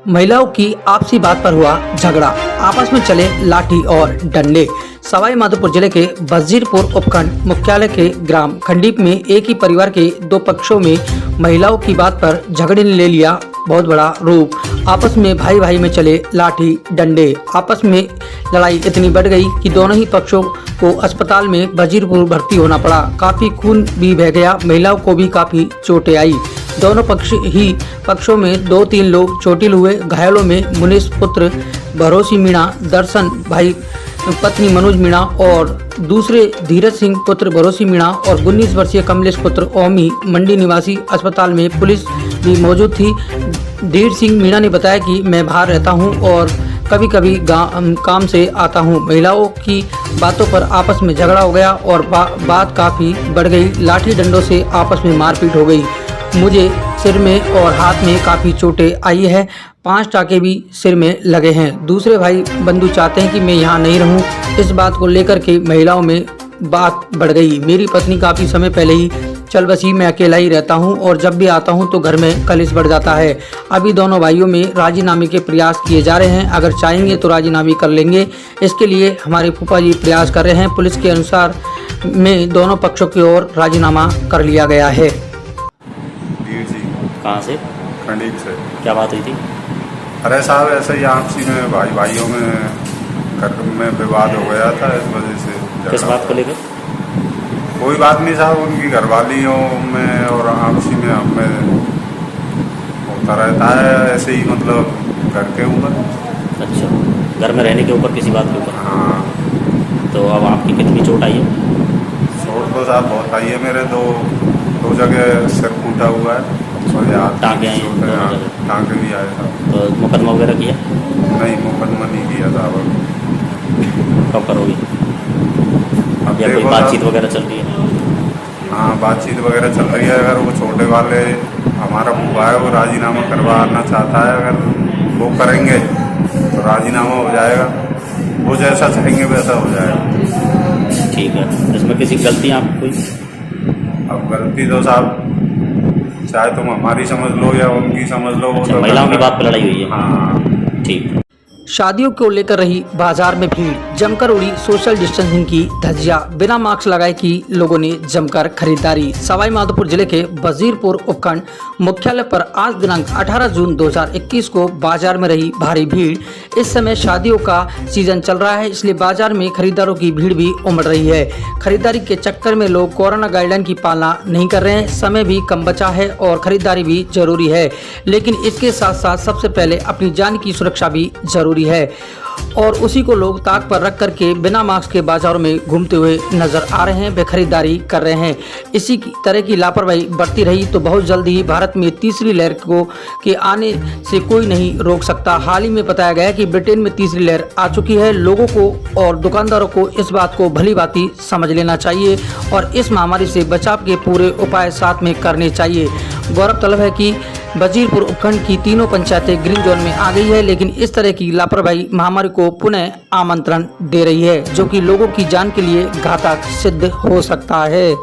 महिलाओं की आपसी बात पर हुआ झगड़ा, आपस में चले लाठी और डंडे। सवाई माधोपुर जिले के वजीरपुर उपखंड मुख्यालय के ग्राम खंडीप में एक ही परिवार के दो पक्षों में महिलाओं की बात पर झगड़े ने ले लिया बहुत बड़ा रूप। आपस में भाई भाई में चले लाठी डंडे। आपस में लड़ाई इतनी बढ़ गई कि दोनों ही पक्षों को अस्पताल में वजीरपुर भर्ती होना पड़ा। काफी खून भी बह गया, महिलाओं को भी काफी चोटें आई। दोनों पक्षों में 2-3 लोग चोटिल हुए। घायलों में मुनीष पुत्र भरोसी मीणा, दर्शन भाई पत्नी मनोज मीणा और दूसरे धीरज सिंह पुत्र भरोसी मीणा और 19 वर्षीय कमलेश पुत्र ओमी मंडी निवासी। अस्पताल में पुलिस भी मौजूद थी। धीर सिंह मीणा ने बताया कि मैं बाहर रहता हूं और कभी कभी काम से आता हूं। महिलाओं की बातों पर आपस में झगड़ा हो गया और बात काफ़ी बढ़ गई। लाठी डंडों से आपस में मारपीट हो गई। मुझे सिर में और हाथ में काफ़ी चोटें आई है। 5 टाँके भी सिर में लगे हैं। दूसरे भाई बंधु चाहते हैं कि मैं यहाँ नहीं रहूँ। इस बात को लेकर के महिलाओं में बात बढ़ गई। मेरी पत्नी काफ़ी समय पहले ही चल बसी, मैं अकेला ही रहता हूँ और जब भी आता हूँ तो घर में कलेश बढ़ जाता है। अभी दोनों भाइयों में राजीनामे के प्रयास किए जा रहे हैं। अगर चाहेंगे तो राजीनामे कर लेंगे। इसके लिए हमारे फूफा जी प्रयास कर रहे हैं। पुलिस के अनुसार में दोनों पक्षों की ओर राजीनामा कर लिया गया है। कहाँ से? खंडीप से। क्या बात हुई थी? अरे साहब, ऐसे ही आपसी में भाइयों में घर में विवाद हो गया था, इस वजह से। किस बात को लेकर? कोई बात नहीं साहब, उनकी घरवालियों में और आपसी में हमें होता रहता है ऐसे ही, मतलब घर के ऊपर। अच्छा, घर में रहने के ऊपर किसी बात के ऊपर? हाँ। तो अब आपकी कितनी चोट आई है? चोट तो साहब बहुत आई है मेरे। दो जगह सिर फूटा हुआ है और टाँके आए हैं दोनों जगह? टाँके भी आए साहब। तो मुकदमा वगैरह किया? नहीं, मुकदमा नहीं किया साहब। कब करोगी? अब या कोई बातचीत वगैरह चल रही है? हाँ, बातचीत वगैरह चल रही है। अगर वो छोटे वाले हमारा फूफा है, वो राजीनामा करवाना चाहता है। अगर वो करेंगे तो राजीनामा हो जाएगा। वो जैसा चाहेंगे वैसा हो जाएगा। ठीक है। इसमें किसी गलती आपकी कोई? अब गलती तो साहब चाहे तुम हमारी समझ लो या उनकी समझ लो। अच्छा, महिलाओं की बात पर लड़ाई हुई है? हाँ। ठीक। शादियों को लेकर रही बाजार में भीड़, जमकर उड़ी सोशल डिस्टेंसिंग की धज्जियां। बिना मास्क लगाए की लोगों ने जमकर खरीदारी। सवाई माधोपुर जिले के वजीरपुर उपखंड मुख्यालय पर आज दिनांक 18 जून 2021 को बाजार में रही भारी भीड़। इस समय शादियों का सीजन चल रहा है, इसलिए बाजार में खरीदारों की भीड़ भी उमड़ रही है। खरीदारी के चक्कर में लोग कोरोना गाइडलाइन की पालना नहीं कर रहे हैं। समय भी कम बचा है और खरीदारी भी जरूरी है, लेकिन इसके साथ साथ सबसे पहले अपनी जान की सुरक्षा भी जरूरी है और उसी को लोग ताक पर रख करके बिना मास्क के बाजारों में घूमते हुए नजर आ रहे हैं, वे खरीदारी कर रहे हैं। इसी तरह की लापरवाही बढ़ती रही तो बहुत जल्द ही भारत में तीसरी लहर के आने से कोई नहीं रोक सकता। हाल ही में बताया गया कि ब्रिटेन में तीसरी लहर आ चुकी है। लोगों को और दुकानदारों को इस बात को भली भांति समझ लेना चाहिए और इस महामारी से बचाव के पूरे उपाय साथ में करने चाहिए। गौरतलब है कि वजीरपुर उपखंड की तीनों पंचायतें ग्रीन जोन में आ गई है, लेकिन इस तरह की लापरवाही महामारी को पुनः आमंत्रण दे रही है, जो कि लोगों की जान के लिए घातक सिद्ध हो सकता है।